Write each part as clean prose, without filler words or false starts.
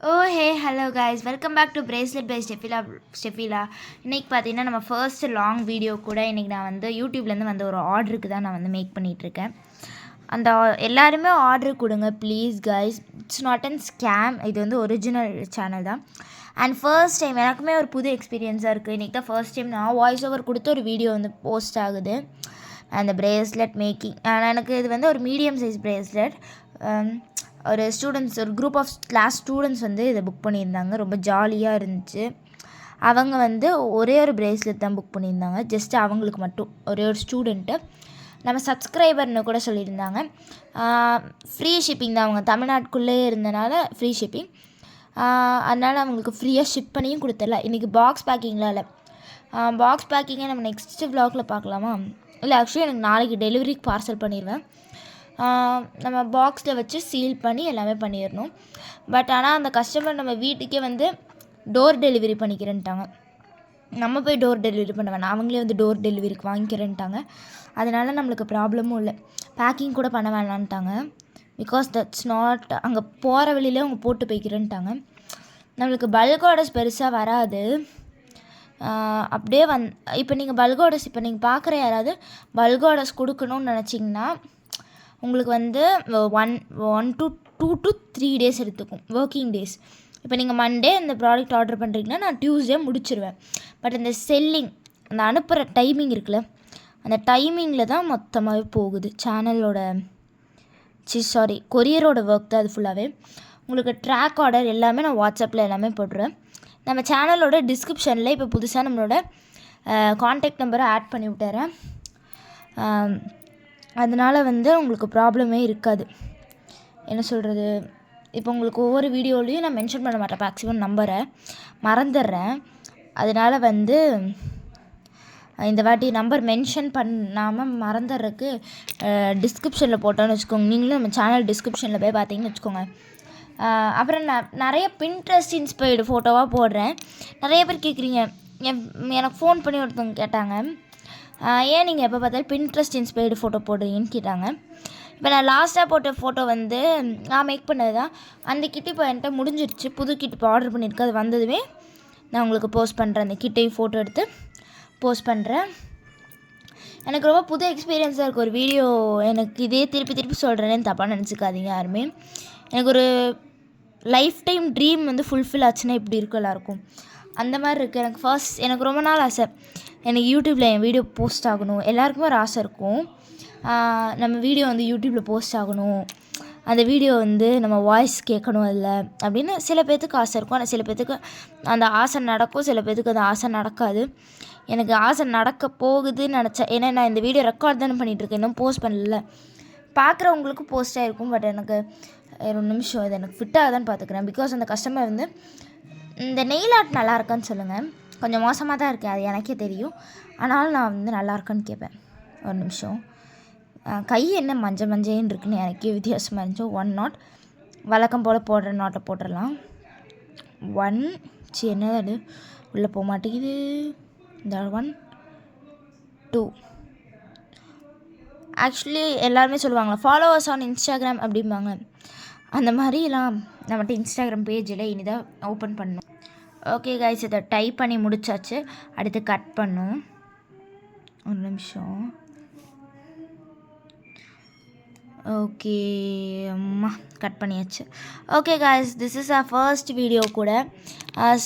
Oh hey hello guys, welcome back to Bracelet by Stefila. இன்னைக்கு பார்த்தீங்கன்னா நம்ம first long video கூட இன்றைக்கி நான் வந்து யூடியூப்லேருந்து வந்து ஒரு ஆர்டருக்கு தான் நான் வந்து மேக் பண்ணிகிட்ருக்கேன். அந்த எல்லாருமே ஆர்டர் கொடுங்க please guys, it's not and scam. இது வந்து ஒரிஜினல் சேனல் தான். அண்ட் ஃபர்ஸ்ட் டைம் எனக்குமே ஒரு புது எக்ஸ்பீரியன்ஸாக இருக்குது. இன்றைக்கி தான் ஃபர்ஸ்ட் டைம் நான் வாய்ஸ் ஓவர் கொடுத்து ஒரு வீடியோ வந்து போஸ்ட் ஆகுது. அந்த பிரேஸ்லெட் மேக்கிங் எனக்கு இது வந்து ஒரு மீடியம் சைஸ் பிரேஸ்லெட். ஒரு ஸ்டூடெண்ட்ஸ், ஒரு குரூப் ஆஃப் கிளாஸ் ஸ்டூடெண்ட்ஸ் வந்து இதை புக் பண்ணியிருந்தாங்க. ரொம்ப ஜாலியாக இருந்துச்சு. அவங்க வந்து ஒரே ஒரு பிரேஸ்லெட் தான் புக் பண்ணியிருந்தாங்க, ஜஸ்ட் அவங்களுக்கு மட்டும், ஒரே ஒரு ஸ்டூடெண்ட்டு. நம்ம சப்ஸ்கிரைபர்னு கூட சொல்லியிருந்தாங்க. ஃப்ரீ ஷிப்பிங் தான், அவங்க தமிழ்நாட்டுக்குள்ளே இருந்தனால ஃப்ரீ ஷிப்பிங். அதனால் அவங்களுக்கு ஃப்ரீயாக ஷிப் பண்ணியும் கொடுத்துடல. இன்றைக்கி பாக்ஸ் பேக்கிங்லாம் இல்லை. பாக்ஸ் பேக்கிங்கை நம்ம நெக்ஸ்ட்டு வ்ளாகில் பார்க்கலாமா? இல்லை, ஆக்சுவலி எனக்கு நாளைக்கு டெலிவரிக்கு பார்சல் பண்ணிடுவேன். நம்ம பாக்ஸில் வச்சு சீல் பண்ணி எல்லாமே பண்ணிடணும். பட் ஆனால் அந்த கஸ்டமர் நம்ம வீட்டுக்கே வந்து டோர் டெலிவரி பண்ணிக்கிறேன்ட்டாங்க. நம்ம போய் டோர் டெலிவரி பண்ண வேணாம், அவங்களே வந்து டோர் டெலிவரிக்கு வாங்கிக்கிறேன்ட்டாங்க. அதனால் நம்மளுக்கு ப்ராப்ளமும் இல்லை. பேக்கிங் கூட பண்ண வேணான்ட்டாங்க. பிகாஸ் தட்ஸ் நாட், அங்கே போகிற வழியிலே அவங்க போட்டு போய்க்கிறேன்ட்டாங்க. நம்மளுக்கு பல்க் ஆர்டர்ஸ் பெருசாக வராது. அப்படியே இப்போ நீங்கள் பல்க் ஆர்டர்ஸ், இப்போ நீங்கள் பார்க்குற யாராவது பல்க் ஆர்டர்ஸ் கொடுக்கணும்னு நினச்சிங்கன்னா உங்களுக்கு வந்து 1 to 2 to 3 டேஸ் எடுத்துக்கும், ஒர்க்கிங் டேஸ். இப்போ நீங்கள் மண்டே இந்த ப்ராடக்ட் ஆர்டர் பண்ணுறீங்கன்னா நான் டியூஸ்டே முடிச்சிடுவேன். பட் இந்த செல்லிங், அந்த அனுப்புகிற டைமிங் இருக்குல்ல, அந்த டைமிங்கில் தான் மொத்தமாகவே போகுது சேனலோட, கொரியரோட ஒர்க் தான் அது ஃபுல்லாகவே. உங்களுக்கு ட்ராக் ஆர்டர் எல்லாமே நான் வாட்ஸ்அப்பில் எல்லாமே போட்டுருவேன். நம்ம சேனலோட டிஸ்கிரிப்ஷனில் இப்போ புதுசாக நம்மளோட காண்டாக்ட் நம்பரை ஆட் பண்ணி விட்டுறேன். அதனால் வந்து உங்களுக்கு ப்ராப்ளமே இருக்காது. என்ன சொல்கிறது, இப்போ உங்களுக்கு ஒவ்வொரு வீடியோலையும் நான் மென்ஷன் பண்ண மாட்டேன், மேக்ஸிமம் நம்பரை மறந்துடுறேன். அதனால் வந்து இந்த வாட்டி நம்பர் மென்ஷன் பண்ணாமல் மறந்துடுறதுக்கு டிஸ்கிரிப்ஷனில் போட்டோன்னு வச்சுக்கோங்க. நீங்களும் நம்ம சேனல் டிஸ்கிரிப்ஷனில் போய் பார்த்தீங்கன்னு வச்சுக்கோங்க. அப்புறம் நான் நிறைய பின்ட்ரெஸ்ட் இன்ஸ்பயர்டு ஃபோட்டோவாக போடுறேன். நிறைய பேர் கேட்குறீங்க, எனக்கு ஃபோன் பண்ணி ஒருத்தவங்க கேட்டாங்க, ஏன் நீங்கள் எப்போ பார்த்தாலும் பின்ட்ரெஸ்ட் இன்ஸ்பயர்டு ஃபோட்டோ போடுறீங்கன்னு கேட்டாங்க. இப்போ நான் லாஸ்ட்டாக போட்ட ஃபோட்டோ வந்து நான் மேக் பண்ணது தான். அந்த கிட் இப்போ என்கிட்ட முடிஞ்சிடுச்சு. புது கிட் இப்போ ஆர்டர் பண்ணியிருக்கேன். அது வந்ததுமே நான் உங்களுக்கு போஸ்ட் பண்ணுறேன். அந்த கிட்டையும் ஃபோட்டோ எடுத்து போஸ்ட் பண்ணுறேன். எனக்கு ரொம்ப புது எக்ஸ்பீரியன்ஸாக இருக்குது ஒரு வீடியோ. எனக்கு இதே திருப்பி சொல்கிறேன்னு தப்பாக நினச்சிக்காதீங்க யாருமே. எனக்கு ஒரு லைஃப் டைம் ட்ரீம் வந்து ஃபுல்ஃபில் ஆச்சுன்னா இப்படி இருக்கும் எல்லாருக்கும், அந்த மாதிரி இருக்குது. எனக்கு ரொம்ப நாள் ஆசை, எனக்கு யூடியூப்பில் என் வீடியோ போஸ்ட் ஆகணும். எல்லாருக்குமே ஒரு ஆசை இருக்கும், நம்ம வீடியோ வந்து யூடியூப்பில் போஸ்ட் ஆகணும், அந்த வீடியோ வந்து நம்ம வாய்ஸ் கேட்கணும் அதில் அப்படின்னு சில பேர்த்துக்கு ஆசை இருக்கும். ஆனால் சில பேர்த்துக்கு அந்த ஆசை நடக்கும், சில பேர்த்துக்கு அந்த ஆசை நடக்காது. எனக்கு ஆசை நடக்க போகுதுன்னு நினச்சேன். ஏன்னா நான் இந்த வீடியோ ரெக்கார்ட் தானே பண்ணிகிட்ருக்கேன், இன்னும் போஸ்ட் பண்ணல. பார்க்குறவங்களுக்கு போஸ்ட் ஆகிருக்கும். பட் எனக்கு ஒரு நிமிஷம் இது எனக்கு ஃபிட்டாக தான் பார்த்துக்கிறேன். பிகாஸ் அந்த கஸ்டமர் வந்து இந்த நெயில் ஆர்ட் நல்லா இருக்கான்னு சொல்லுங்கள். கொஞ்சம் மோசமாக தான் இருக்கேன், அது எனக்கே தெரியும். ஆனாலும் நான் வந்து நல்லா இருக்கான்னு கேட்பேன். ஒரு நிமிஷம், கை என்ன மஞ்சேன்னு இருக்குன்னு எனக்கே வித்தியாசமாக இருந்துச்சு. 1 நாட் வழக்கம் போல் போடுற நாட்டை போட்டுடலாம். 1 என்ன அது உள்ளே போக மாட்டேங்குது. இந்த 1 2 ஆக்சுவலி எல்லாருமே சொல்லுவாங்களா ஃபாலோவர்ஸ் ஆன் இன்ஸ்டாகிராம் அப்படிம்பாங்க. அந்த மாதிரிலாம் நம்மகிட்ட இன்ஸ்டாகிராம் பேஜில் இனிதான் ஓப்பன் பண்ணணும். ஓகே கைஸ், இதை டைப் பண்ணி முடிச்சாச்சு. அடுத்து கட் பண்ணும். ஒரு நிமிஷம். ஓகே அம்மா, கட் பண்ணியாச்சு. Okay guys, this is our first video கூட.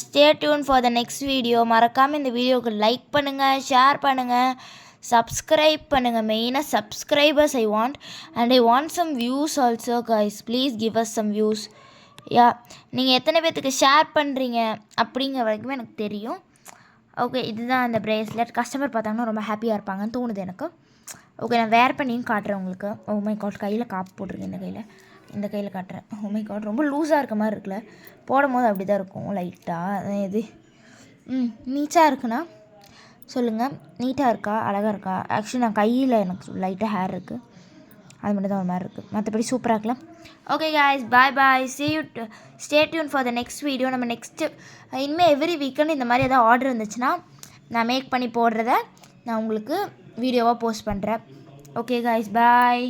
Stay tune for the next video. மறக்காமல் இந்த வீடியோவுக்கு லைக் பண்ணுங்கள், ஷேர் பண்ணுங்கள், சப்ஸ்கிரைப் பண்ணுங்கள். மெயினாக subscribers I want, and I want some views also guys. Please give us some views. நீங்கள் எத்தனை பேர்த்துக்கு ஷேர் பண்ணுறீங்க அப்படிங்கிற வரைக்குமே எனக்கு தெரியும். ஓகே, இதுதான் அந்த பிரேஸ்லெட். கஸ்டமர் பார்த்தாங்கன்னா ரொம்ப ஹாப்பியாக இருப்பாங்கன்னு தோணுது எனக்கு. ஓகே, நான் வேர் பண்ணியும் காட்டுறேன் உங்களுக்கு. ஓ மை காட், கையில் காப்பு போட்டிருக்கேன். இந்த கையில் காட்டுறேன். ஓ மை காட், ரொம்ப லூஸாக இருக்க மாதிரி இருக்குல்ல, போடும் போது அப்படி தான் இருக்கும் லைட்டாக. இது நீட்டாக இருக்குண்ணா சொல்லுங்கள், நீட்டாக இருக்கா, அழகாக இருக்கா? ஆக்சுவலி நான் கையில் எனக்கு லைட்டாக ஹேர் இருக்குது, அது மட்டும் தான் ஒரு மாதிரி இருக்குது. மற்றபடி சூப்பராக இருக்கலாம். Okay guys, bye see you, stay tuned for the next video. நம்ம நெக்ஸ்ட்டு இனிமேல் எவ்ரி வீக்கெண்ட் இந்த மாதிரி ஏதாவது ஆர்டர் இருந்துச்சுன்னா நான் மேக் பண்ணி போடுறத நான் உங்களுக்கு வீடியோவாக போஸ்ட் பண்ணுறேன். Okay guys, bye.